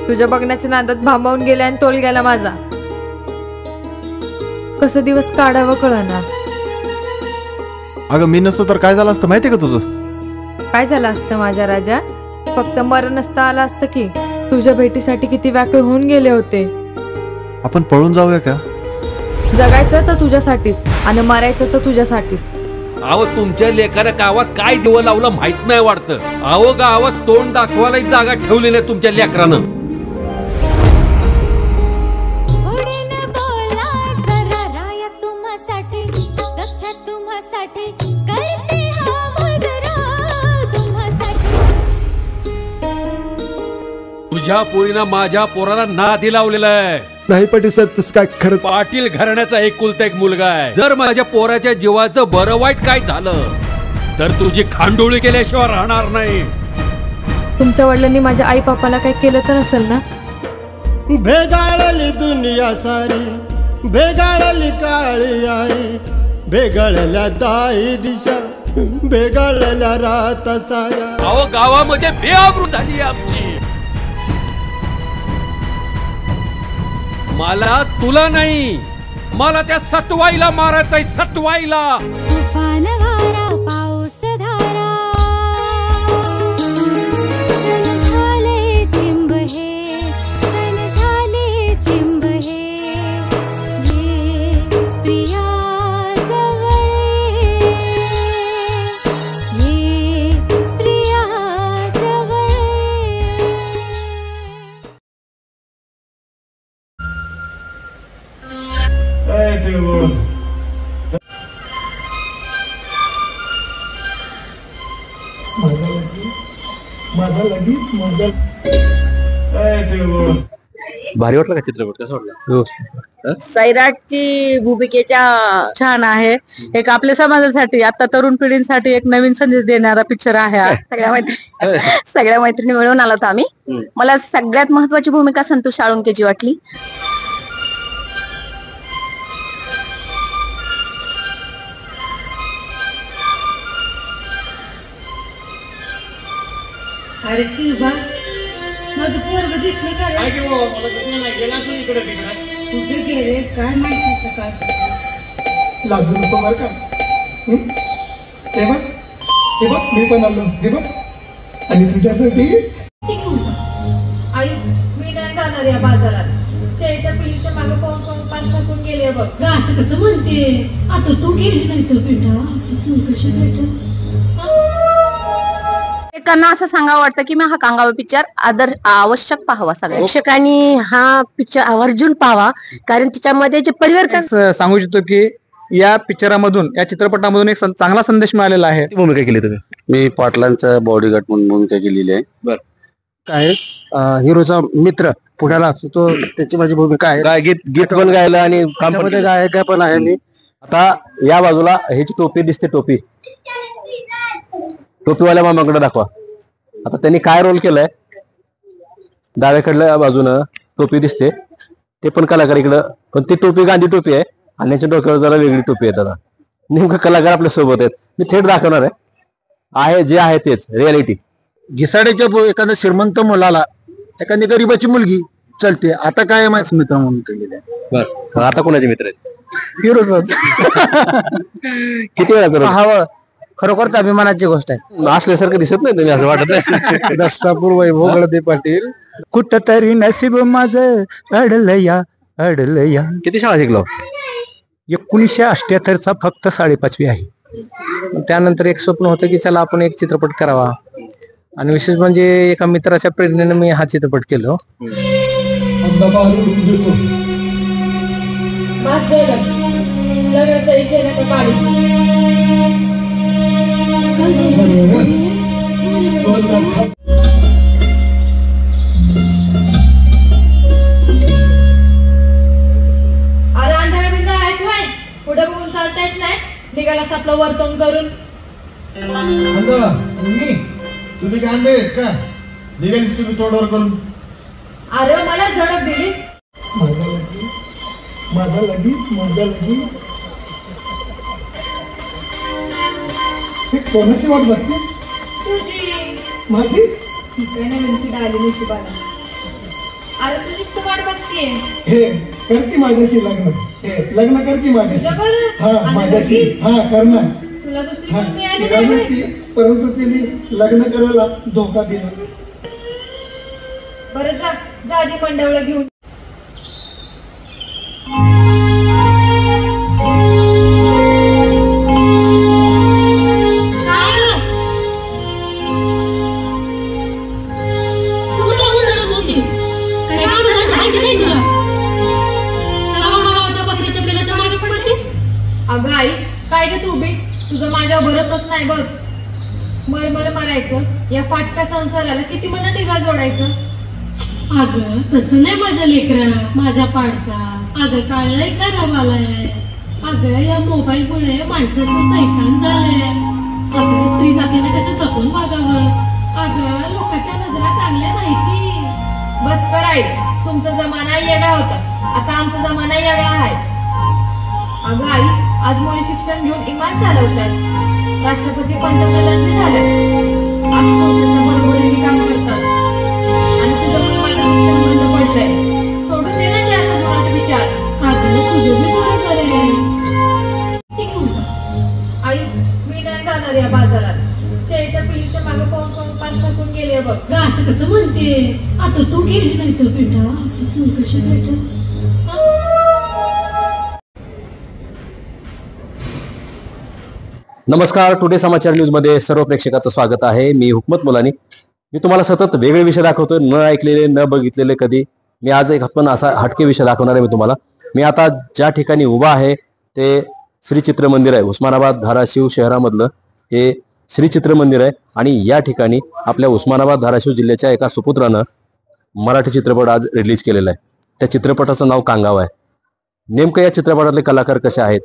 तुझ्या बघण्याच्या नादात भांबावून गेला आणि तोल गेला माझा. कसं दिवस काढावं कळना. अगं मी नसतो तर काय झालं असतं माहितीये का तुझं? काय झालं असतं माझ्या राजा? फक्त मरण नसता आला असतं की. तुझ्या भेटीसाठी किती व्याकुळ होऊन गेले होते. आपण पळून जाऊया का? जगायचं तर तुझ्यासाठीच आणि मरायचं तर तुझ्यासाठीच. अहो तुमच्या लेकाला गावात काय दिवं लावलं माहित नाही वाटतं. अहो गावात तोंड दाखवायला जागा ठेवली नाही तुमच्या लेकरानं. तुझ्या पोरीनं माझ्या पोराला नादी लावलेला आहे. नाही पाटील साहेब तसं काय खरंच. पाटील घराण्याचा एकुलता एक मुलगा आहे. जर माझ्या पोराच्या जीवाचं बरं वाईट काय झालं तर तुझी खांडोळी केल्याशिवाय राहणार नाही. तुमच्या वडिलांनी माझ्या आई बापाला काही केलं तर नसेल ना? भेगाळली दुनिया सारी, भेगाळली काळी आई, भेगाळल्या दाई दिशा, भेगाळल्या रात साऱ्या. अहो गावामध्ये बेआबरू झाली आमची. मला तुला नाही, मला त्या सटवाईला मारायचंय. सटवाईला तुफान वारा पाऊस धारा तन झाले चिंब हे, तन झाले चिंब हे. ये प्रिया जवळ ये, प्रिया जवळ. भारी वाटलं का चित्रपट? कसं वाटलं? सैराटची भूमिकेच्या छान आहे. एक आपल्या समाजासाठी, आता तरुण पिढींसाठी एक नवीन संदेश देणारा पिक्चर आहे. सगळ्या मैत्रिणी मिळून आलो आम्ही. मला सगळ्यात महत्वाची भूमिका संतोष साळुंकेची वाटली. अरे किंवा माझं पोरग दिसले का रे? कुठे गेले काय माहिती. सकाळ लाजू नको बरं का. हे बघ मी पण आलो. हे बघ आणि तुझ्यासाठी आई मी नाही जाणार या बाजारात. त्याच्या पिढीच्या मागे पाहून पाहून पाच टाकून गेले बघ. असं कसं म्हणते? आता तू गेली नाही तर बेटा चूल कशी भेटल? एकांना असं सांगावं वाटतं की मी हा कांगावा पिक्चर आवश्यक पाहावा. सगळ्या प्रेक्षकांनी हा पिक्चर आवर्जून पाहावा, कारण त्याच्यामध्ये जे परिवर्तन सांगू इच्छितो की या पिक्चरामधून, या चित्रपटामधून एक चांगला संदेश मिळालेला आहे. भूमिका केली तुम्ही? मी पाटलांचा बॉडीगार्ड म्हणून भूमिका केलेली आहे. बर. काय हिरोचा मित्र पुण्याला असतो तो, त्याची माझी भूमिका आहे. गीत पण गायला आणि त्यामध्ये गायक पण आहे मी. आता या बाजूला ह्याची टोपी दिसते. टोपीवाल्या मामाकडे दाखवा. आता त्यांनी काय रोल केलाय? डाव्याकडल्या बाजूनं टोपी दिसते, ते पण कलाकार इकडं. पण ती टोपी गांधी टोपी आहे आणि त्यांच्या डोक्यावर जरा वेगळी टोपी आहे. आता नेमकं कलाकार आपल्या सोबत आहेत. मी थेट दाखवणार आहे जे आहे तेच रियालिटी. घिसाड्याच्या एखाद्या श्रीमंत मुलाला एखादी गरीबाची मुलगी चलते. आता काय माझ्या मित्र म्हणून केलेले आहे. बरं, आता कोणाचे मित्र आहेत? हिरोच. किती वेळा पाहावं, खरोखरच अभिमानाची गोष्ट आहे. असल्यासारखं दिसत नाही तुम्ही, असं वाटत नाही. दस्तापूर वैभव गळदे पाटील. कुठं तरी नसीब माझं अडलया अडलया. किती शाळा शिकलो? 1978चा फक्त 5.5वी आहे. त्यानंतर एक स्वप्न होतं की चला आपण एक चित्रपट करावा, आणि विशेष म्हणजे एका मित्राच्या प्रेरणेने मी हा चित्रपट केलो. पुढे बघून चालता येत नाही. निघालास आपलं वर्तन करून. तुम्ही काय आणलेस का? निघालीस तुम्ही तोडवर करून. अरे मला झडप दिलीस. माझा लगी हे कोणाची वाट बघतेस? तुझी माझी? ही काय नवीन किडा आली नशिबाला. अरे तुझीच तर वाट बघतीये. हे कर की माझ्याशी लग्न. हे लग्न कर की माझ्याशी. तुझ्याबरोबर? हा आणि माझ्याशी. दुसरी? हा कर ना. तुला दुसरी हा, कोण मिळाली तिला नाही भेटती, होय? परंतु तिने लग्न करायला धोका दिला. बरं जा जा आधी मंडवलं घेऊन. काय गं? तू कुठं उन्हाळ्यात होतीस? काही काम धंदा आहे की नाही तुला? तेव्हा मला वाटतं बकरीच्या पिल्लाच्या मागेच पडलीस? अगं आई काय ग तू बी तुझं माझ्या भरतच नाही बघ. मरमर मारायचं या फाटका संसाराला किती मना टिगा जोडायचं. अगं तसं नाही माझ्या लेकरा, माझ्या पाडसा. अगं काळलंय का रवालाय. अगं या मोबाईल मुळे माणसाचं सैतान झालंय. अगं स्त्री जातीने कसं जपून वागावं. अगं लोकांच्या नजरा चांगल्या नाही की. बस कर आई तुमचा जमाना वेगळा होता आता आमचा जमाना वेगळा आहे. अगं आई आज मुली शिक्षण घेऊन इमान चालवतात. राष्ट्रपती पंतप्रधान झाले. आज पुरुषांच्या बरोबरीने काम करतात. आणि तुझ्यामुळे माझं शिक्षण बंद पडलंय. सोडून दे ना ते आता जुनाचे विचार. अगं तुझं बी बरोबर आहे. ते घेऊन जा. आई मी नाही जाणार या बाजारात. शेळीच्या पिलीच्या मागे पाहून पाहून पाच टाकून गेले बघ. गं असं कसं म्हणते. आता तू गेली नाही तर बेटा आपली चूल कशी भेटल. नमस्कार. टुडे समाचार न्यूज मध्ये सर्व प्रेक्षकांचं स्वागत आहे. मी हुकमत मुलानी. मी तुम्हाला सतत वेगळे विषय दाखवतो, न ऐकलेले न बघितलेले कधी. मी आज एक पण असा हटके विषय दाखवणार आहे मी तुम्हाला. मी आता ज्या ठिकाणी उभा आहे ते श्री चित्र मंदिर आहे. उस्मानाबाद धाराशिव शहरामधलं हे श्री चित्र मंदिर आहे. आणि या ठिकाणी आपल्या उस्मानाबाद धाराशिव जिल्ह्याच्या एका सुपुत्रानं मराठी चित्रपट आज रिलीज केलेला आहे. त्या चित्रपटाचं नाव कांगाव आहे. नेमकं या चित्रपटातले कलाकार कसे आहेत,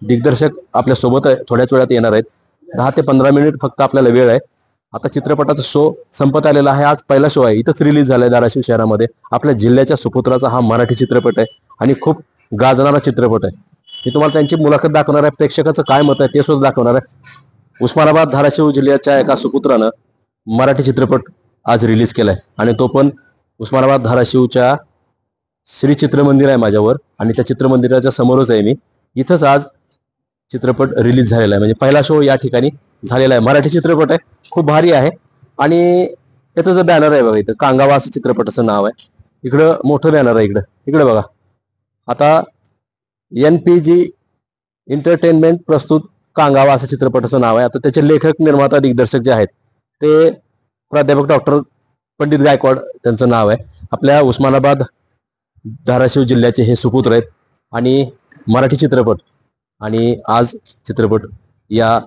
दिग्दर्शक आपल्या सोबत थोड्याच वेळात येणार आहेत. 10 ते 15 मिनिट फक्त आपल्याला वेळ आहे. आता चित्रपटाचा शो संपत आलेला आहे. आज पहिला शो आहे, इथंच रिलीज झालाय धाराशिव शहरामध्ये. आपल्या जिल्ह्याच्या सुपुत्राचा हा मराठी चित्रपट आहे आणि खूप गाजणारा चित्रपट आहे. मी तुम्हाला त्यांची मुलाखत दाखवणार आहे. प्रेक्षकाचं काय मत आहे ते सुद्धा दाखवणार आहे. उस्मानाबाद धाराशिव जिल्ह्याच्या एका सुपुत्रानं मराठी चित्रपट आज रिलीज केलाय आणि तो पण उस्मानाबाद धाराशिवच्या श्री चित्र मंदिर आहे माझ्यावर आणि त्या चित्रमंदिराच्या समोरच आहे मी. इथंच आज चित्रपट रिलीज झालेला आहे. म्हणजे पहिला शो या ठिकाणी झालेला आहे. मराठी चित्रपट आहे, खूप भारी आहे. आणि त्याचं जो बॅनर आहे बघा इथं कांगावा असं चित्रपटाचं नाव आहे. इकडं मोठं बॅनर आहे. इकडे बघा. आता NPG एंटरटेनमेंट प्रस्तुत कांगावा असं चित्रपटाचं नाव आहे. आता त्याचे लेखक निर्माता दिग्दर्शक जे आहेत ते प्राध्यापक डॉक्टर पंडित गायकवाड त्यांचं नाव आहे. आपल्या उस्मानाबाद धाराशिव जिल्ह्याचे हे सुपुत्र आहेत आणि मराठी चित्रपट आणि आज चित्रपट या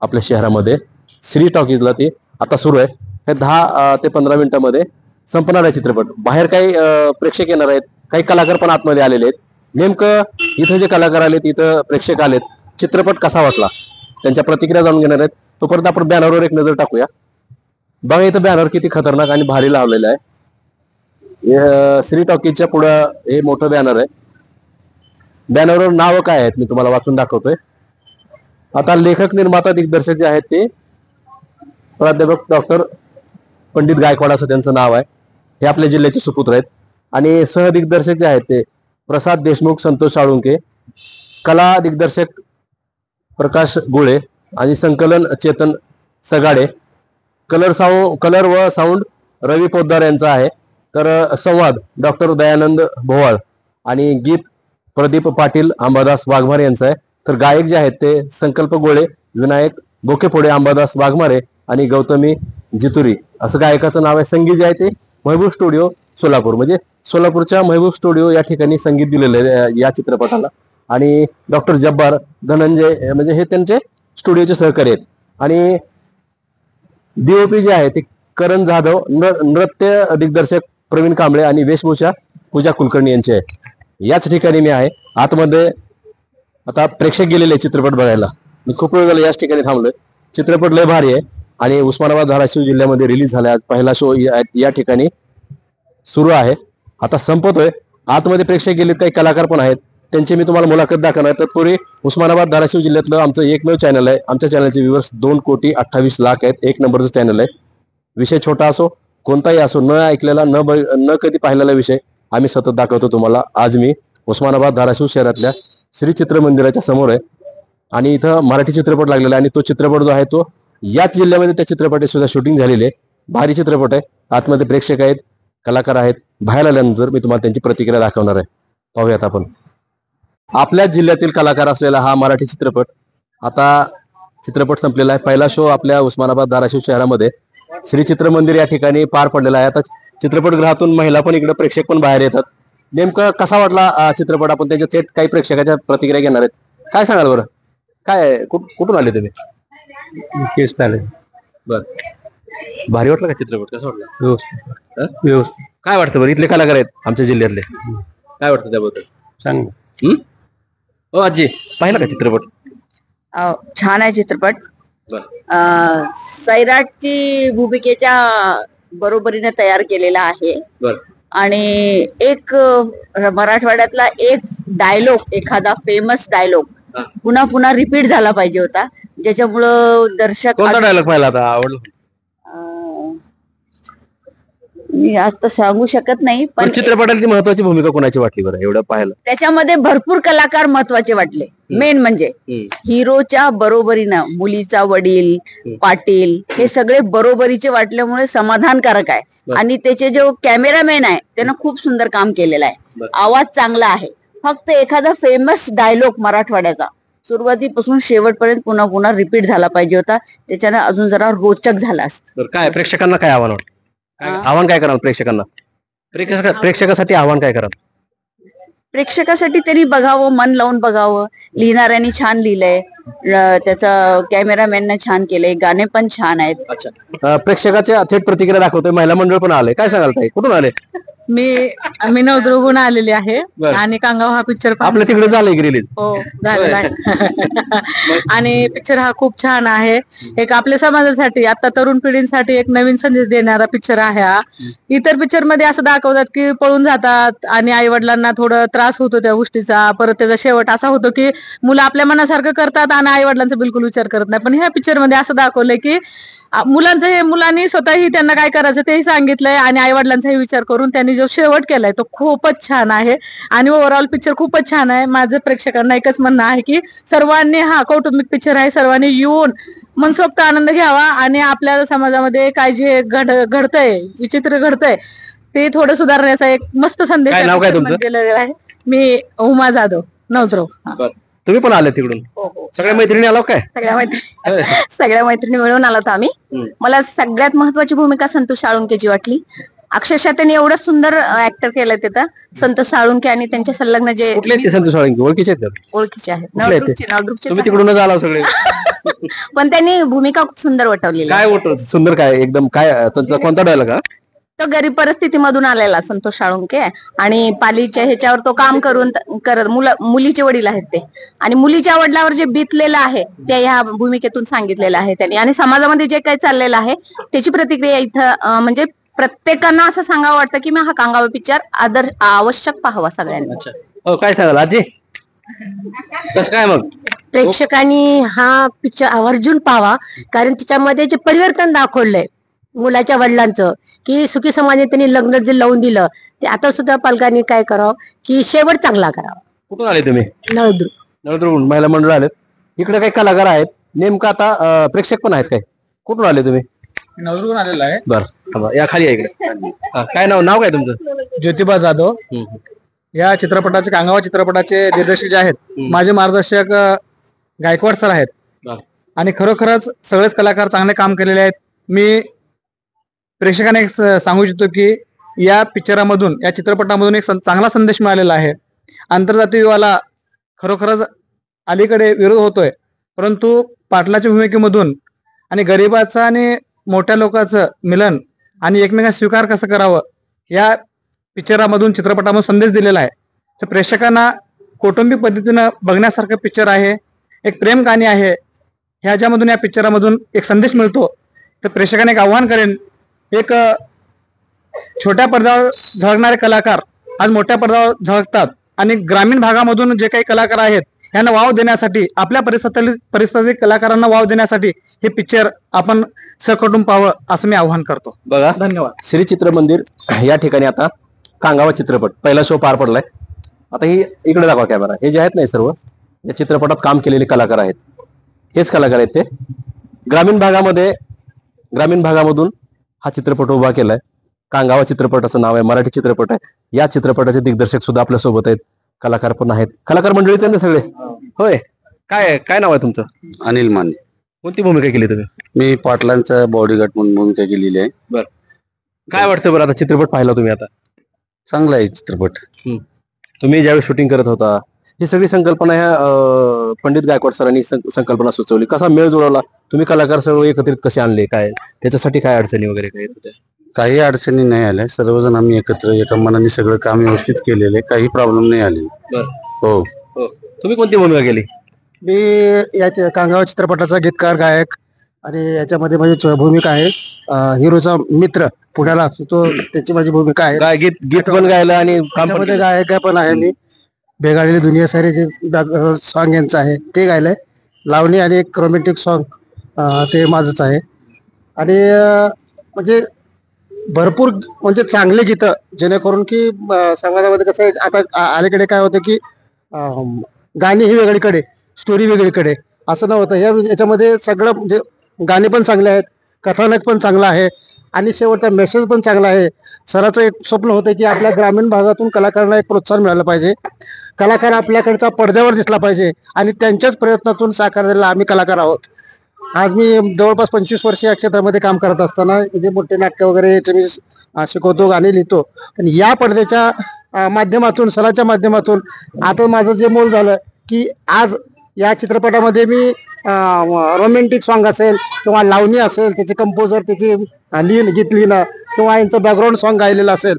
आपल्या शहरामध्ये श्री टॉकीजला ते आता सुरू आहे. हे 10 ते 15 मिनिटांमध्ये संपणार आहे चित्रपट. बाहेर काही प्रेक्षक येणार आहेत, काही कलाकार पण आतमध्ये आलेले आहेत. नेमकं इथं जे कलाकार आलेत, इथं प्रेक्षक आलेत, चित्रपट कसा वाटला त्यांच्या प्रतिक्रिया जाणून घेणार आहेत. तोपर्यंत आपण बॅनरवर एक नजर टाकूया. बघा इथं बॅनर किती खतरनाक आणि भारी लावलेलं आहे. श्री टॉकीजच्या पुढं हे मोठं बॅनर आहे. बॅनरवर नाव काय आहेत मी तुम्हाला वाचून दाखवतोय. आता लेखक निर्माता दिग्दर्शक जे आहेत ते प्राध्यापक डॉक्टर पंडित गायकवाड असं त्यांचं नाव आहे. हे आपल्या जिल्ह्याचे सुपुत्र आहेत. आणि सहदिग्दर्शक जे आहेत ते प्रसाद देशमुख, संतोष साळुंके, कला दिग्दर्शक प्रकाश गुळे आणि संकलन चेतन सगाडे, कलर व साऊंड रवी पोद्दार यांचा आहे. तर संवाद डॉक्टर दयानंद भोवाळ आणि गीत प्रदीप पाटील अंबादास वाघमारे यांचा आहे. तर गायक जे आहेत ते संकल्प गोळे, विनायक बोकेफोडे, अंबादास वाघमारे आणि गौतमी जितुरी असं गायकाचं नाव आहे. संगीत जे आहे ते महबूब स्टुडिओ सोलापूर, म्हणजे सोलापूरच्या महबूब स्टुडिओ या ठिकाणी संगीत दिलेलं आहे या चित्रपटाला. आणि डॉक्टर जब्बार धनंजय म्हणजे हे त्यांचे स्टुडिओचे सहकारी आहेत. आणि DOP जे आहे ते करण जाधव, नृत्य दिग्दर्शक प्रवीण कांबळे आणि वेशभूषा पूजा कुलकर्णी यांची आहे. याच ठिकाणी मी आहे आतमध्ये. आता प्रेक्षक गेलेले चित्रपट बघायला. मी खूप वेळ झाला याच ठिकाणी थांबलोय. चित्रपट लय भारी आहे आणि उस्मानाबाद धाराशिव जिल्ह्यामध्ये रिलीज झाला. आज पहिला शो या ठिकाणी सुरू आहे, आता संपतोय. आतमध्ये प्रेक्षक गेलेत, काही कलाकार पण आहेत. त्यांची मी तुम्हाला मुलाखत दाखवणार. तत्पूर्वी उस्मानाबाद धाराशिव जिल्ह्यातलं आमचं एकमेव चॅनल आहे. आमच्या चॅनलचे व्ह्यूअर्स 2,28,00,000 आहेत. 1 नंबरचं चॅनल आहे. विषय छोटा असो कोणताही असो, न ऐकलेला न कधी पाहिलेला विषय आम्ही सतत दाखवतो तुम्हाला. आज मी उस्मानाबाद धाराशिव शहरातल्या श्री चित्र मंदिराच्या समोर आहे आणि इथं मराठी चित्रपट लागलेला आहे आणि तो चित्रपट जो आहे तो याच जिल्ह्यामध्ये त्या चित्रपटाची सुद्धा शूटिंग झालेली आहे. भारी चित्रपट आहे. आतमध्ये प्रेक्षक आहेत, कलाकार आहेत. बाहेर आल्यानंतर मी तुम्हाला त्यांची प्रतिक्रिया दाखवणार आहे. पाहूयात आपण. आपल्या जिल्ह्यातील कलाकार असलेला हा मराठी चित्रपट आता चित्रपट संपलेला आहे. पहिला शो आपल्या उस्मानाबाद धाराशिव शहरामध्ये श्री चित्र मंदिर या ठिकाणी पार पडलेला आहे. आता चित्रपटगृहातून महिला पण इकडे, प्रेक्षक पण बाहेर येतात. नेमकं कसा वाटला चित्रपट, आपण त्याच्या थेट काही प्रेक्षकाच्या प्रतिक्रिया घेणार आहेत. काय सांगाल बरं, काय कुठून आले तुम्ही? केस आले. बर, भारी वाटलं का चित्रपट? कसा वाटला? व्यवस्थित. काय वाटतं बरं, इथले कलाकार आहेत आमच्या जिल्ह्यातले, काय वाटतं त्याबद्दल सांग. हो आजी, पाहिला का चित्रपट? छान आहे चित्रपट. सैराटची भूमिकेच्या बरोबरीने तयार केलेला आहे. आणि एक मराठवाड्यातला एक डायलॉग, एखादा फेमस डायलॉग पुन्हा पुन्हा रिपीट झाला पाहिजे होता, ज्याच्यामुळं दर्शक. कोणता डायलॉग पाहिला आता आवडला? मी आता सांगू शकत नाही, पण चित्रपटाची महत्वाची भूमिका कोणाची वाटली बरं एवढं पाहिलं? त्याच्यामध्ये भरपूर कलाकार महत्वाचे वाटले. मेन म्हणजे हिरोच्या बरोबरीनं मुलीचा वडील, पाटील हे सगळे बरोबरीचे वाटल्यामुळे समाधानकारक आहे. आणि त्याचे जो कॅमेरामॅन आहे त्यानं खूप सुंदर काम केलेलं आहे. आवाज चांगला आहे. फक्त एखादा फेमस डायलॉग मराठवाड्याचा सुरुवातीपासून शेवटपर्यंत पुन्हा पुन्हा रिपीट झाला पाहिजे होता, त्याच्यानं अजून जरा रोचक झाला असतं. काय प्रेक्षकांना काय आव्हान वाटतं? आव्हान काय करावं प्रेक्षकांना? प्रेक्षकासाठी आव्हान काय करावं? प्रेक्षकासाठी त्यांनी बघावं, मन लावून बघावं. लिहिणाऱ्यांनी छान लिहिलंय, त्याचा कॅमेरामॅनने छान केलंय, गाणे पण छान आहेत. अच्छा, प्रेक्षकाच्या थेट प्रतिक्रिया दाखवतोय. महिला मंडळ पण आले, काय सांगाल ताई, कुठून आले? मी नवदुर्गहून आलेली आहे आणि कांगाव हा पिक्चर आपल्या तिकडे झालंय की रिलीज? हो, झालेला आहे. आणि पिक्चर हा खूप छान आहे. एक आपल्या समाजासाठी, आता तरुण पिढींसाठी एक नवीन संदेश देणारा पिक्चर आहे हा. इतर पिक्चर मध्ये असं दाखवतात की पळून जातात आणि आई वडिलांना थोडं त्रास होतो त्या गोष्टीचा. परत त्याचा शेवट असा होतो की मुलं आपल्या मनासारखं करतात आणि आई वडिलांचा बिलकुल विचार करत नाही. पण ह्या पिक्चर मध्ये असं दाखवलंय की मुलांनी स्वतःही त्यांना काय करायचं तेही सांगितलंय आणि आई वडिलांचाही विचार करून त्यांनी जो शेवट केलाय तो खूपच छान आहे. आणि ओव्हरऑल पिक्चर खूपच छान आहे. माझं प्रेक्षकांना एकच म्हणणं आहे की सर्वांनी, हा कौटुंबिक पिक्चर आहे, सर्वांनी येऊन मनसोक्त आनंद घ्यावा आणि आपल्या समाजामध्ये काय जे घडतंय, विचित्र घडतंय ते थोडं सुधारण्याचा एक मस्त संदेश दिलेला आहे. मी उमा जाधव, नवद्रो. तुम्ही पण आले तिकडून? सगळ्या मैत्रिणी आलो काय? सगळ्या मैत्रिणी मिळून आलो आम्ही. मला सगळ्यात महत्वाची भूमिका संतोष साळुंकेची वाटली. अक्षरशः त्यांनी एवढं सुंदर ऍक्टर केलंय तिथं. संतोष साळुंके आणि त्यांच्या संलग्न जे संतोष साळुंके ओळखीचे आहेत, नवद्रुपचे. तुम्ही तिकडूनच आला सगळे. पण त्यांनी भूमिका खूप सुंदर वटवलेली. काय सुंदर, काय एकदम, काय त्यांचा कोणता डायलॉग? तो गरीब परिस्थितीमधून आलेला संतोष साळुंके आणि पालीच्या ह्याच्यावर तो काम करत मुलीचे वडील आहेत ते, आणि मुलीच्या वडिलावर जे बीतलेलं आहे ते ह्या भूमिकेतून सांगितलेलं आहे त्यांनी. आणि समाजामध्ये जे काही चाललेलं आहे त्याची प्रतिक्रिया इथं, म्हणजे प्रत्येकांना असं सांगावं वाटतं की मी हा कांगावा पिक्चर आवश्यक पाहावा सगळ्यांनी. काय सांगाल आजी, कसं काय मग? प्रेक्षकांनी हा पिक्चर आवर्जून पाहावा, कारण त्याच्यामध्ये जे परिवर्तन दाखवलंय मुलाच्या वडिलांचं, की सुखी समाजाने त्यांनी लग्न जे लावून दिलं ते आता सुद्धा पालकांनी काय करावं की शेवट चांगला करावा. कुठून आले तुम्ही? नळदुर्ग महिला मंडळ आलेत. इकडे काही कलाकार आहेत, नेमकं आता प्रेक्षक पण आहेत काय? कुठून आले तुम्ही? नवदुर्गहून आलेला आहे. बरं, या खाली आहे इकडे. काय नाव काय तुमचं? ज्योतिबा जाधव. या चित्रपटाचे, कांगावा चित्रपटाचे दिग्दर्शक जे आहेत, माझे मार्गदर्शक गायकवाड सर आहेत. आणि खरोखरच सगळेच कलाकार चांगले काम केलेले आहेत. मी प्रेक्षकांना एक सांगू इच्छितो की या पिक्चरामधून, या चित्रपटामधून एक चांगला संदेश मिळालेला आहे. आंतरजातीय विवाहाला खरोखरच अलीकडे विरोध होतोय, परंतु पाटलाच्या भूमिकेमधून आणि गरिबाचं आणि मोठ्या लोकांचं मिलन आणि एकमेकांना स्वीकार कसं करावं या पिक्चरामधून, चित्रपटामधून संदेश दिलेला आहे. तर प्रेक्षकांना कौटुंबिक पद्धतीनं बघण्यासारखं पिक्चर आहे. एक प्रेम कहाणी आहे. ह्याच्यामधून, या पिक्चरामधून एक संदेश मिळतो. तर प्रेक्षकांना एक आव्हान करेन, एक छोट्या पडद्यावर झळकणारे कलाकार आज मोठ्या पडद्यावर झळकतात, आणि ग्रामीण भागामधून जे काही कलाकार आहेत यांना वाव देण्यासाठी, आपल्या परिसरातील कलाकारांना वाव देण्यासाठी हे पिक्चर आपण सकटून पाहावं असं मी आवाहन करतो. बघा, धन्यवाद. श्री चित्र मंदिर या ठिकाणी आता कांगावा चित्रपट पहिला शो पार पडलाय. आता ही इकडे दाखवा कॅमेरा. हे जे आहेत नाही सर्व या चित्रपटात काम केलेले कलाकार आहेत, हेच कलाकार आहेत. ते ग्रामीण भागामधून हा चित्रपट उभा केलाय. कांगावा चित्रपट असं नाव आहे, मराठी चित्रपट आहे. या चित्रपटाचे दिग्दर्शक सुद्धा आपल्या सोबत आहेत, कलाकार पण आहेत. कलाकार मंडळीच आहेत ना सगळे? होय. काय नाव आहे तुमचं? अनिल माने. कोणती भूमिका केली तुम्ही? मी पाटलांचा बॉडीगार्ड म्हणून भूमिका केलेली आहे. बर, काय वाटतं बरं आता चित्रपट पाहिला तुम्ही? आता चांगला आहे चित्रपट. तुम्ही ज्यावेळी शूटिंग करत होता ही सगळी संकल्पना ह्या पंडित गायकवाड सरांनी संकल्पना सुचवली, कसा मेळ जुळवला? तुम्ही कलाकार सर्व एकत्रित कसे आणले? काय त्याच्यासाठी काय अडचणी वगैरे काय येत होत्या? काही अडचणी नाही आल्या. सर्वजण आम्ही एकत्र एका मनाने सगळं काम व्यवस्थित केलेलं आहे. काही प्रॉब्लेम नाही आले. हो. तुम्ही कोणती भूमिका केली? मी या कांगावा चित्रपटाचा गीतकार गायक आणि याच्यामध्ये माझी भूमिका आहे हिरोचा मित्र पुण्याला असतो तो, त्याची माझी भूमिका आहे. गीत पण गायला आणि त्यामध्ये गायक पण आहे. मी बेगाडलेली दुनिया सारे जे सॉन्ग यांचं आहे ते गायलंय. लावणी आणि एक रोमॅन्टिक सॉन्ग ते माझंच आहे. आणि म्हणजे भरपूर म्हणजे चांगले गीतं, जेणेकरून की समाजामध्ये कसं आहे आता अलीकडे काय होतं की गाणी ही वेगळीकडे, स्टोरी वेगळीकडे असं नव्हतं. याच्यामध्ये सगळं म्हणजे गाणी पण चांगले आहेत, कथानक पण चांगलं आहे आणि शेवटचा मेसेज पण चांगला आहे. सराचं एक स्वप्न होतं की आपल्या ग्रामीण भागातून कलाकारांना एक प्रोत्साहन मिळालं पाहिजे, कलाकार आपल्याकडचा पडद्यावर दिसला पाहिजे आणि त्यांच्याच प्रयत्नातून साकार झालेला आम्ही कलाकार आहोत. आज मी जवळपास 25 वर्ष या क्षेत्रामध्ये काम करत असताना म्हणजे मोठे नाटक वगैरे याचे मी शिकवतो, गाणी लिहितो. पण या पडद्याच्या माध्यमातून, सराच्या माध्यमातून आता माझं जे मोल झालं की आज या चित्रपटामध्ये मी रोमॅन्टिक सॉन्ग असेल किंवा लावणी असेल, त्याचे कंपोजर त्याची गीत लिहिणं किंवा यांचं बॅकग्राऊंड सॉन्ग गायलेलं असेल,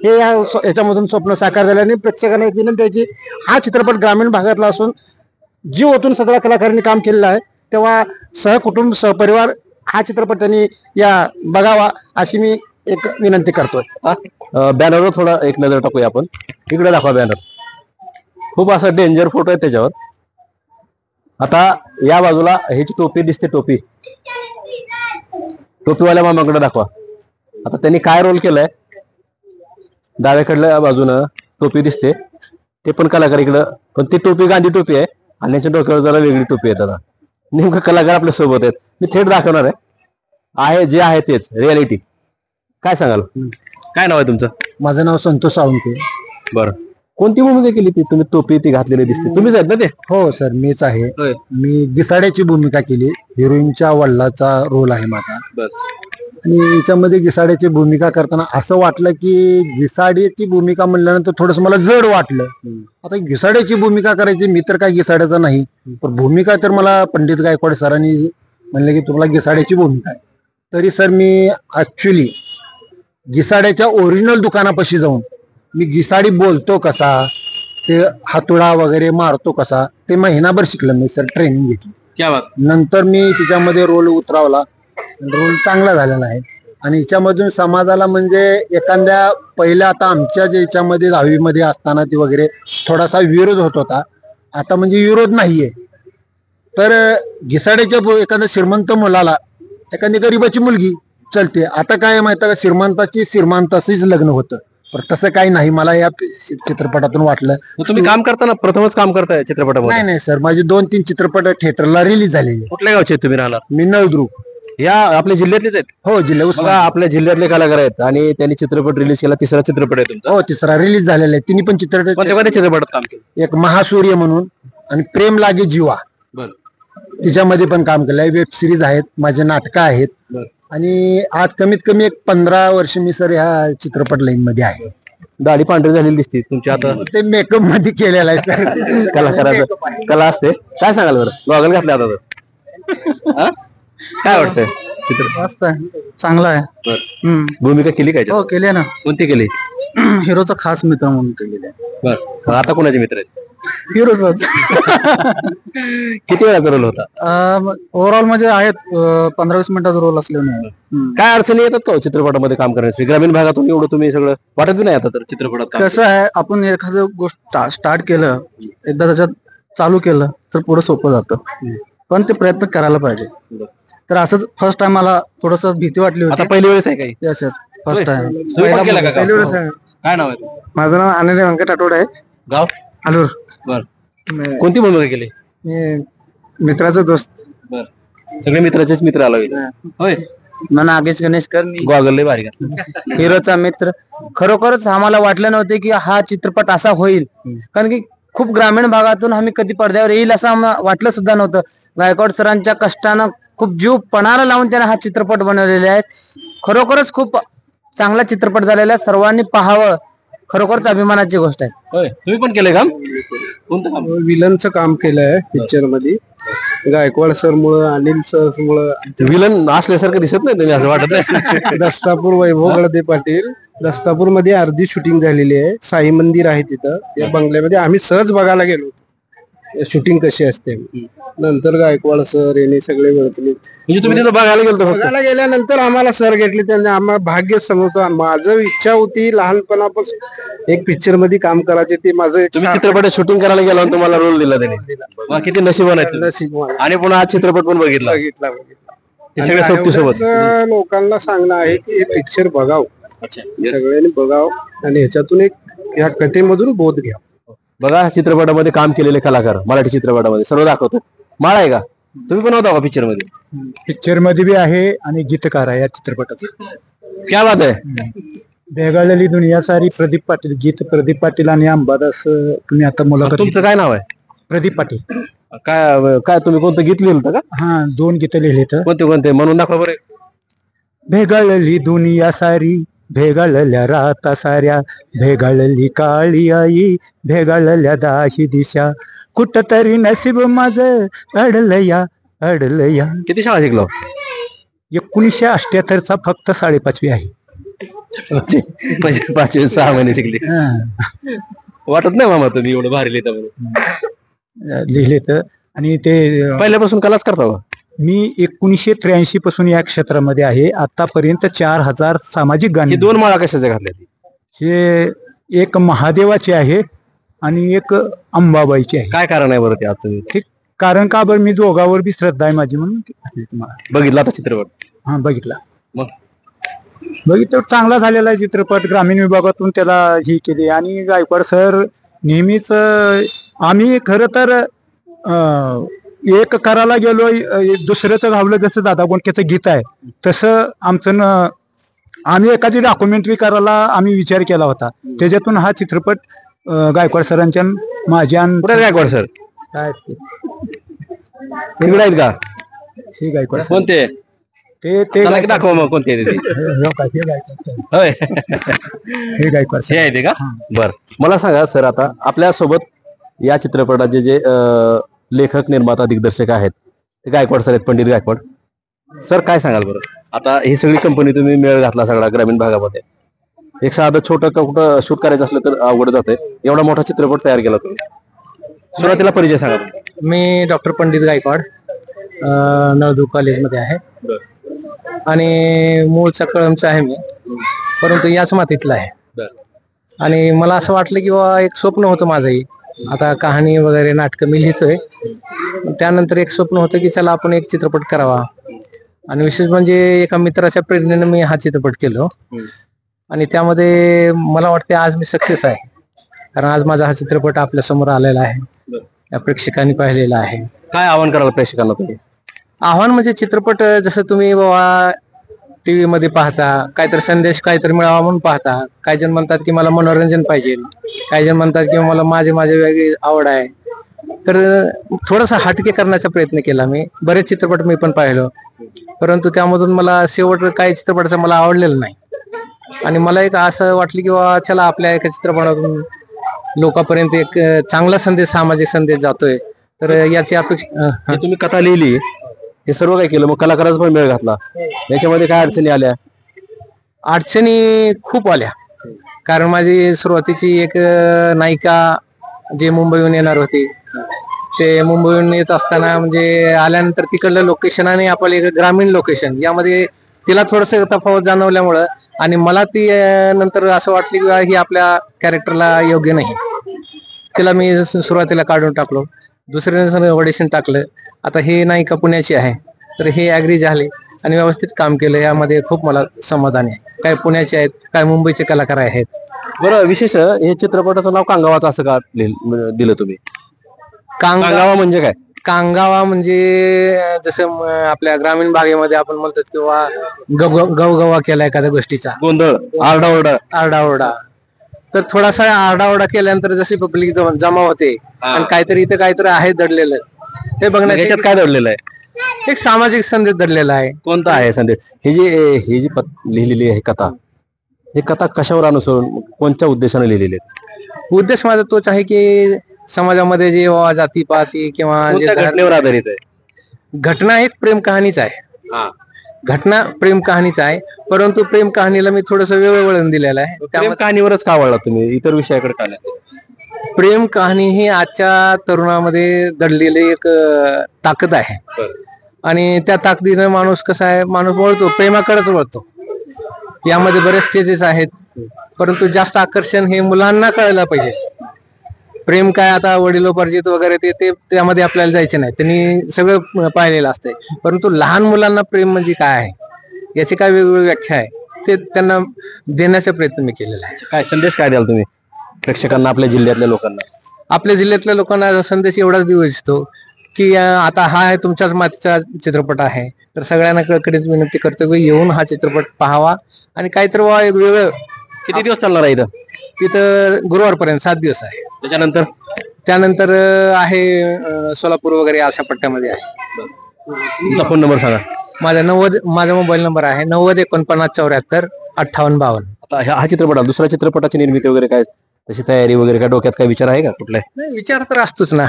हे याच्यामधून स्वप्न साकार झालं. आणि प्रेक्षकांना एक विनंती आहे की हा चित्रपट ग्रामीण भागातला असून जीव ओतून सगळ्या कलाकारांनी काम केलेलं आहे, तेव्हा सहकुटुंब सहपरिवार हा चित्रपट त्यांनी या बघावा अशी मी एक विनंती करतोय. बॅनरवर थोडा एक नजर टाकूया आपण. इकडे दाखवा बॅनर. खूप असा डेंजर फोटो आहे त्याच्यावर. आता या बाजूला ह्याची टोपी दिसते, टोपीवाल्या मामाकडे दाखवा. आता त्यांनी काय रोल केलाय? डाव्याकडल्या बाजूनं टोपी दिसते, ते पण कलाकार इकडं, पण ती टोपी गांधी टोपी आहे आणि त्यांच्या डोक्यावर जरा वेगळी टोपी आहे. दादा नेमकं कलाकार आपल्या सोबत आहेत, मी थेट दाखवणार आहे जे आहे तेच रियालिटी. काय सांगाल? काय नाव आहे तुमचं? माझं नाव संतोष सावंत. बरं, कोणती भूमिका केली ती? तुम्ही टोपी ती घातलेली दिसते, तुम्हीच आहेत ना ते? हो सर, मीच आहे. मी गिसाड्याची भूमिका केली, हिरोईनच्या वडिलाचा रोल आहे माझा. आणि याच्यामध्ये गिसाड्याची भूमिका करताना असं वाटलं की गिसाड्याची भूमिका म्हणल्यानंतर थोडस मला जड वाटलं. आता गिसाड्याची भूमिका करायची, मी तर काय गिसाड्याचा नाही, पण भूमिका तर मला पंडित गायकवाड सरांनी म्हणले की तुम्हाला गिसाड्याची भूमिका आहे. तरी सर मी ऍक्च्युली गिसाड्याच्या ओरिजिनल दुकानापाशी जाऊन मी गिसाडी बोलतो कसा, ते हातोडा वगैरे मारतो कसा, ते महिनाभर शिकलं मी सर, ट्रेनिंग घेतली. नंतर मी तिच्यामध्ये रोल उतरावला, रोल चांगला झालेला आहे. आणि याच्यामधून समाजाला म्हणजे एखाद्या पहिल्या आता आमच्या जे याच्यामध्ये 10वी असताना ती वगैरे थोडासा विरोध होत होता, आता म्हणजे विरोध नाहीये. तर घिसाड्याच्या एखाद्या श्रीमंत मुलाला एखादी गरीबाची मुलगी चलते. आता काय माहिती का, श्रीमंताशीच लग्न होतं, पण तसं काही नाही मला या चित्रपटातून वाटलं. तुम्ही काम करताना प्रथमच काम करताय चित्रपटामध्ये? नाही सर, माझे 2-3 चित्रपट थिएटरला रिलीज झालेले. कुठल्या गावचे तुम्ही राहणार? मी नळदुर्ग. या आपल्या जिल्ह्यातलेच आहेत? हो, जिल्हा आपल्या जिल्ह्यातले कलाकार आहेत आणि त्यांनी चित्रपट रिलीज केला. तिसरा चित्रपट आहे तुमचा? हो, तिसरा रिलीज झालेला आहे. तिन्ही पण चित्रपटात काम केलं. एक महासूर्य म्हणून आणि प्रेम लागे जीवा, तिच्यामध्ये पण काम केलंय. वेब सिरीज आहेत, माझे नाटकं आहेत. आणि आज कमीत कमी एक 15 वर्ष मी सर ह्या चित्रपट लाईन मध्ये आहे. दाढी पांढरी झालेली दिसते तुमची. आता ते मेकअप मध्ये केलेलं आहे सर. कलाकाराचं कला असते. काय सांगाल बरं? गॉगल घातले आता तर काय वाटतंय? चित्र मस्त आहे, चांगला आहे. भूमिका केली काय? हो, केली ना. कोणती केली? हिरोचा खास मित्र म्हणून केलेला आहे. बर, आता कोणाचे मित्र आहेत? हिरोचाच. किती वेळाचा रोल होता? ओव्हरऑल म्हणजे आहेत 15-20 मिनिटाचा रोल असल्याने. काय अडचणी येतात का हो चित्रपटामध्ये काम करण्यासाठी? ग्रामीण भागातून एवढं तुम्ही सगळं वाटत बी नाही आता तर चित्रपटात काम कसं आहे, आपण एखादं गोष्ट स्टार्ट केलं, एकदा त्याच्यात चालू केलं तर पुढे सोपं जातं, पण ते प्रयत्न करायला पाहिजे. तर असंच फर्स्ट टाइम मला थोडस भीती वाटली होती. आता पहिली वेळेस आहे काही? Yes yes, first time. तुम्ही पण केलं का काम? पहिली वेळेस आहे. काय नाव आहे? माझं नाव अनिल व्यंकट आठवडे आहे. गाव? अलूर. बर, कोणती भूमिका केली? मित्राचा दोस्त. बर, सगळे मित्राचेच मित्र आला होय. नागेश गणेशकर, गॉगल लय भारी घातलं. हिरोचा मित्र. खरोखरच आम्हाला वाटलं नव्हतं की हा चित्रपट असा होईल, कारण की खूप ग्रामीण भागातून आम्ही कधी पडद्यावर येईल असं आम्हाला वाटलं सुद्धा नव्हतं. गायकवाड सरांच्या कष्टानं खूप जीव पणाला लावून त्याने हा चित्रपट बनवलेले आहेत. खरोखरच खूप चांगला चित्रपट झालेला आहे, सर्वांनी पाहावं. खरोखरच अभिमानाची गोष्ट आहे. होय, तुम्ही पण केलंय काम? कोणतं काम? विलनचं काम केलंय पिक्चर मध्ये. गायकवाड सर मुळे, अनिल सर मुळे. विलन असल्यासारखं दिसत नाही तुम्ही, असं वाटत नाही. दस्तापूर वैभव गळदे पाटील, दस्तापूर मध्ये अर्धी शूटिंग झालेली आहे. साई मंदिर आहे तिथं, या बंगल्यामध्ये आम्ही सहज बघायला गेलो होतो शूटिंग कशी असते. नंतर गायकवाड सर यांनी सगळे मिळतले. म्हणजे तुम्ही तिथं बघायला गेलो? बघायला गेल्यानंतर आम्हाला सर घेतले, त्यांनी आम्हाला भाग्य समजतो. माझं इच्छा होती लहानपणापासून एक पिक्चर मध्ये काम करायचे. ते माझं तुम्ही चित्रपटात शूटिंग करायला गेला आणि तुम्हाला रोल दिला त्याने. वा, किती नशिबान आहे तुम्ही. नशीब. आणि पुन्हा हा चित्रपट पण बघितला. हे सगळ्या सोबतीसोबत लोकांना सांगणं आहे की हे पिक्चर बघावं, सगळ्यांनी बघावं आणि ह्याच्यातून एक या कथेमधून बोध घ्या. बघा, चित्रपटामध्ये काम केलेले कलाकार मराठी चित्रपटामध्ये सर्व दाखवतो. माळ आहे का? तुम्ही पण होता का पिक्चर मध्ये? पिक्चर मध्ये बी आहे आणि गीतकार आहे या चित्रपटाचा. क्या बात आहे. भेगाळलेली दुनिया सारी, प्रदीप पाटील. गीत प्रदीप पाटील आणि अंबादास. तुम्ही आता मुलाखत. तुमचं काय नाव आहे? प्रदीप पाटील. काय काय तुम्ही कोणतं गीत लिहिलं होतं का? हा, 2 गीत लिहिले तर. कोणते कोणते म्हणून दाखवा बरे. भेगाळली दुनिया सारी, भेगाळल्या राता साऱ्या, भेगाळली काळी आई, भेगाळल्या दाही दिशा, कुठतरी नसीब माझं अडलया अडलया. किती शाळा शिकलो? 1978चा फक्त 5.5वी आहे. 5-6 महिने शिकले. वाटत नाही मामा तुम्ही एवढं भारी लिहिता म्हणून. लिहिले तर. आणि ते पहिल्यापासून कलाच करता का? मी 1983 पासून या क्षेत्रामध्ये आहे. आतापर्यंत 4000 सामाजिक गाणी. 2 माळा कशाच्या घातल्या? हे एक महादेवाची आहे आणि एक अंबाबाईची आहे. काय कारण आहे बरं ते? आता तुम्ही कारण का बरं, मी दोघांवर बी श्रद्धा आहे माझी म्हणून तुम्हाला. बघितला आता चित्रपट? हा, बघितला. मग बघितलं, चांगला झालेला आहे चित्रपट. ग्रामीण विभागातून त्याला ही केली. आणि गायकवाड सर नेहमीच, आम्ही खरं तर एक करायला गेलो, दुसऱ्याचं घावलं. जसं दादा गोंडकेचं गीत आहे तसं आमचं आम्ही एखादी डॉक्युमेंटरी करायला आम्ही विचार केला होता. त्याच्यातून हा चित्रपट गायकवाड सरांच्या माझ्या. गायकवाड सर काय तिकडे आहेत का? हे गायकवाड कोणते? ते दाखवा मग कोणते ते. होय, हे गायकवाड हे आहे ते का? बर, मला सांगा सर, आता आपल्या सोबत या चित्रपटाचे जे लेखक, निर्माता, दिग्दर्शक आहेत ते गायकवाड सर आहेत, पंडित गायकवाड सर. काय सांगाल बरं? आता ही सगळी कंपनी तुम्ही मेळ घातला सगळा ग्रामीण भागामध्ये. एक साधं छोटं कुठं शूट करायचं असलं तर अवघड जातंय. एवढा मोठा चित्रपट तयार केला तुम्ही. सुरुवातीला परिचय सांगा. मी डॉक्टर पंडित गायकवाड, नळदुर्ग कॉलेजमध्ये आहे आणि मूळचा कळमचा आहे मी, परंतु याच मातीतला आहे. आणि मला असं वाटलं की बाबा एक स्वप्न होतं माझंही. आता कहाणी वगैरे नाटकं मी लिहितोय. त्यानंतर एक स्वप्न होतं की चला आपण एक चित्रपट करावा. आणि विशेष म्हणजे एका मित्राच्या प्रेरणेने मी हा चित्रपट केलो. आणि त्यामध्ये मला वाटते आज मी सक्सेस आहे, कारण आज माझा हा चित्रपट आपल्या समोर आलेला आहे, या प्रेक्षकांनी पाहिलेला आहे. काय आव्हान कराल प्रेक्षकांना तुम्ही? आव्हान म्हणजे चित्रपट जसं तुम्ही बाबा टीव्ही मध्ये पाहता, काहीतरी संदेश काहीतरी मिळावा म्हणून पाहता. काही जण म्हणतात की मला मनोरंजन पाहिजे, काही जण म्हणतात की मला माझे वेगळी आवड आहे. तर थोडासा हटके करण्याचा प्रयत्न केला मी. बरेच चित्रपट मी पण पाहिलो, परंतु त्यामधून मला शेवट काही चित्रपटाचं मला आवडलेलं नाही. आणि मला एक असं वाटलं की बाबा चला आपल्या एका चित्रपटातून लोकांपर्यंत एक चांगला संदेश, सामाजिक संदेश जातोय. तर याची अपेक्षा. तुम्ही कथा लिहिली, हे सर्व काय केलं, मग कलाकाराचा पण मेळ घातला, याच्यामध्ये काय अडचणी आल्या? अडचणी खूप आल्या, कारण माझी सुरुवातीची एक नायिका जे मुंबईहून येणार होती, ते मुंबईहून येत असताना म्हणजे आल्यानंतर तिकडलं लोकेशन आणि आपलं एक ग्रामीण लोकेशन यामध्ये तिला थोडस तफावत जाणवल्यामुळं आणि मला ती नंतर असं वाटलं की ही आपल्या कॅरेक्टरला योग्य नाही. तिला मी सुरुवातीला काढून टाकलो, दुसऱ्या ऑडिशन टाकलं. आता ही नायिका पुण्याची आहे, तर हे ऍग्री झाले आणि व्यवस्थित काम केलं. यामध्ये खूप मला समाधान आहे. काय पुण्याचे आहेत, काय मुंबईचे कलाकार आहेत. बरं, विशेष हे चित्रपटाचं नाव कांगावाचं असं का दिलं तुम्ही? कांगावा म्हणजे काय? कांगावा म्हणजे जसं आपल्या ग्रामीण भागेमध्ये आपण म्हणतो किंवा गवगवा केला एखाद्या गोष्टीचा, गोंधळ, आरडाओरडा. तर थोडासा आरडाओरडा केल्यानंतर जशी पब्लिक जमा होते आणि काहीतरी इथं काहीतरी आहे दडलेलं, हे बघण्याच्या काय दडलेलं आहे? एक सामाजिक संदेश दडलेला आहे. कोणता आहे संदेश? ही जी लिहिलेली आहे कथा, ही कथा कशावर अनुसरून कोणत्या उद्देशाने लिहिलेली आहे? उद्देश माझा तोच आहे की समाजामध्ये जे जातीपाती किंवा घटनेवर आधारित आहे. घटना एक प्रेम कहाणीच आहे. घटना प्रेम कहाणीच आहे, परंतु प्रेम कहाणीला मी थोडस वेगळं वळण दिलेलं आहे. प्रेम कहाणीवरच का वळला तुम्ही, इतर विषयाकडे का नाही? प्रेम कहाणी ही आजच्या तरुणामध्ये दडलेली एक ताकद आहे आणि त्या ताकदीनं माणूस कसा आहे, माणूस वळतो, प्रेमाकडेच वळतो. यामध्ये बरेच स्टेजेस आहेत, परंतु जास्त आकर्षण हे मुलांना कळायला पाहिजे. प्रेम काय आता वडिलोपार्जित वगैरे ते त्यामध्ये आपल्याला जायचे नाही, त्यांनी सगळं पाहिलेलं असतंय. परंतु लहान मुलांना प्रेम म्हणजे काय आहे याची काय वेगवेगळी व्याख्या आहे ते त्यांना देण्याचा प्रयत्न मी केलेला आहे. काय संदेश काय द्याल तुम्ही प्रेक्षकांना, आपल्या जिल्ह्यातल्या लोकांना? आपल्या जिल्ह्यातल्या लोकांना संदेश एवढाच देऊ इच्छितो की आता हा आहे तुमच्याच मातीचा चित्रपट आहे, तर सगळ्यांना कळकळीची विनंती करतो की येऊन हा चित्रपट पाहावा आणि काहीतरी एक वेगळं. किती दिवस चालणार आहे इथं? तिथं गुरुवारपर्यंत 7 दिवस आहे. त्यानंतर आहे सोलापूर वगैरे अशा पट्ट्यामध्ये आहे. तुमचा फोन नंबर सांगा. माझा मोबाईल नंबर आहे 90-49-74-58-52. आता हा चित्रपट, दुसऱ्या चित्रपटाची निर्मिती वगैरे काय, तशी तयारी वगैरे काय, डोक्यात काय विचार आहे का कुठला? नाही, विचार तर असतोच ना.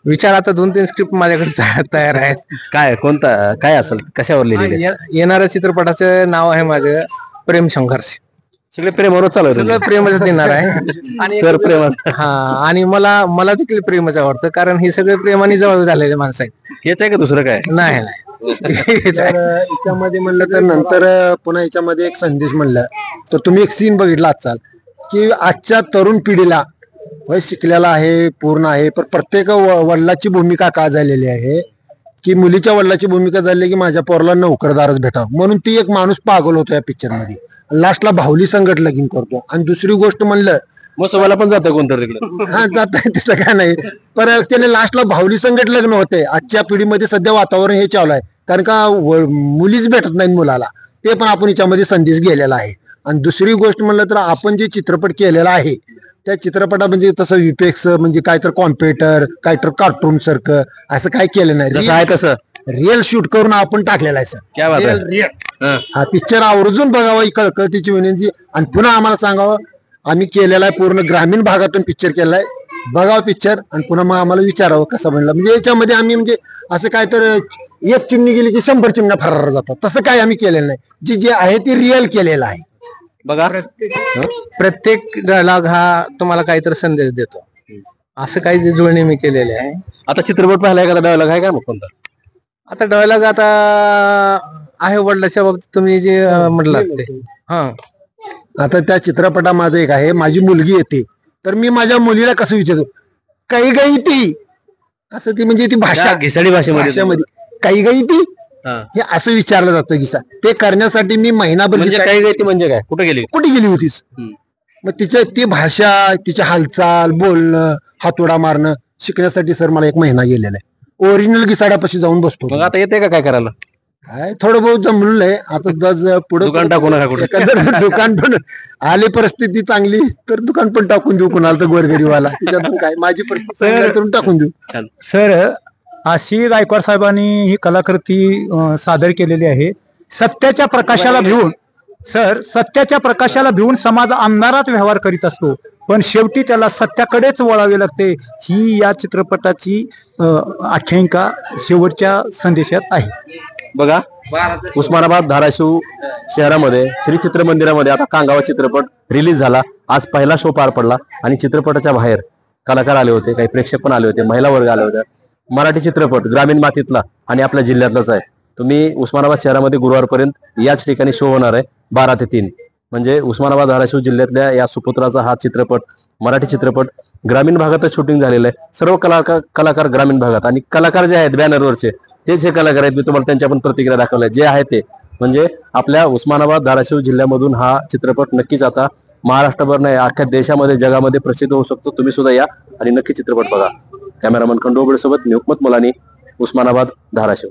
विचार आता 2-3 स्क्रिप्ट माझ्याकडे तयार आहेत. काय, कोणता, काय असेल, कशावर लिहिलेले? येणाऱ्या चित्रपटाचं नाव आहे माझं प्रेम संघर्ष. सगळे प्रेमावरच चालू, सगळं प्रेमच देणार आहे. आणि सर प्रेमाच. हा, आणि मला देखील प्रेमच आवडतं, कारण हे सगळे प्रेमाने जवळ झालेले माणसं आहेत. हेच आहे का दुसरं काय? नाही. याच्यामध्ये म्हणलं तर नंतर पुन्हा याच्यामध्ये एक संदेश म्हणलं तर तुम्ही एक सीन बघितला असाल की आजच्या तरुण पिढीला वय शिकलेला आहे, पूर्ण आहे, पण प्रत्येक वडिलाची भूमिका का झालेली आहे की मुलीच्या वडिलाची भूमिका झाली की माझ्या पोराला नोकरदारच भेटावं, म्हणून ती एक माणूस पागल होतो या पिक्चर मध्ये. लास्टला भावली संकट लगीन करतो. आणि दुसरी गोष्ट म्हणलं मसोबाला पण जातं कोणतं तिकडे, हा जात आहे, तसं काय नाही, पण त्याने लास्टला भावली संकट लग्न होते. आजच्या पिढीमध्ये सध्या वातावरण हे चालू आहे, कारण का मुलीच भेटत नाही मुलाला, ते पण आपण याच्यामध्ये संदेश गेलेला आहे. आणि दुसरी गोष्ट म्हणलं तर आपण जे चित्रपट केलेला आहे त्या चित्रपटा म्हणजे तसं विपेक्स म्हणजे काय तर कॉम्प्युटर, काय तर कार्टून सारखं असं काय केलं नाही. तसं रिअल शूट करून आपण टाकलेला आहे सर. हा पिक्चर आवर्जून बघावा ही कळकळतीची विनंती. आणि पुन्हा आम्हाला सांगावं, आम्ही केलेला आहे पूर्ण ग्रामीण भागातून पिक्चर केलाय, बघावं पिक्चर आणि पुन्हा मग आम्हाला विचारावं कसं म्हणलं. म्हणजे याच्यामध्ये आम्ही म्हणजे असं काय तर एक चिमणी गेली की 100 चिमण्या फरार जातात, तसं काय आम्ही केलेलं नाही. जे आहे ते रिअल केलेलं आहे. बघा, प्रत्येक डायलॉग हा तुम्हाला काहीतरी संदेश देतो, असं काही जुळणी मी केलेले आहे. आता चित्रपट पाहिला एखादा डायलॉग आहे का मग कोणता? आता डायलॉग आता आहे वडिलाच्या बाबतीत तुम्ही जे म्हटलं ते. हा, आता त्या चित्रपटा माझं एक आहे, माझी मुलगी येते तर मी माझ्या मुलीला कसं विचारतो, काही काही ती असं, ती म्हणजे ती भाषा घिसाडी भाषेमध्ये काही काही ती हे असं विचारलं जातं की ते करण्यासाठी मी महिनाभर काही काही म्हणजे काय, कुठे गेली होतीस, मग तिच्या ती भाषा, तिची हालचाल, बोलणं, हातोडा मारणं शिकण्यासाठी सर मला 1 महिना गेलेला आहे. ओरिजिनल घिसाड्यापाशी जाऊन बसतो. मग आता येते का काय करायला? काय थोडं बहुत जमलेलं आहे. आता पुढे दुकान टाकू नका कुठे, दुकान पण आली परिस्थिती चांगली तर दुकान पण टाकून देऊ कुणाला तर गोरगरीवाला, त्याच्यातून काय माझी परिस्थिती टाकून देऊ. सर, अशी गायकवाड साहेबांनी ही कलाकृती सादर केलेली आहे. सत्याच्या प्रकाशाला भिवून सत्याच्या प्रकाशाला भिवून समाज अंधारात व्यवहार करीत असतो, पण शेवटी त्याला सत्याकडेच वळावे लागते. ही या चित्रपटाची आख्यायिका शेवटच्या संदेशात आहे. बघा, उस्मानाबाद, धाराशिव शहरामध्ये श्री चित्र मंदिरामध्ये आता कांगावा चित्रपट रिलीज झाला आज पहिला शो पार पडला आणि चित्रपटाच्या बाहेर कलाकार आले होते, काही प्रेक्षक पण आले होते, महिला वर्ग आले होते. मराठी चित्रपट ग्रामीण मातीतला आणि आपल्या जिल्ह्यातलाच आहे. तुम्ही उस्मानाबाद शहरामध्ये गुरुवारपर्यंत याच ठिकाणी शो होणार आहे 12 ते 3. म्हणजे उस्मानाबाद धाराशिव जिल्ह्यातल्या या सुपुत्राचा हा चित्रपट, मराठी चित्रपट ग्रामीण भागातच शूटिंग झालेलं आहे. सर्व कलाकार ग्रामीण भागात, आणि कलाकार जे आहेत बॅनरवरचे तेच हे कलाकार आहेत. मी तुम्हाला त्यांच्या पण प्रतिक्रिया दाखवल्या जे आहे ते. म्हणजे आपल्या उस्मानाबाद धाराशिव जिल्ह्यामधून हा चित्रपट नक्कीच आता महाराष्ट्रभर नाही अख्ख्या देशामध्ये जगामध्ये प्रसिद्ध होऊ शकतो. तुम्ही सुद्धा या आणि नक्की चित्रपट बघा. कॅमेरामन खंडोबळे सोबत मी हुकमत मुलानी, उस्मानाबाद धाराशिव.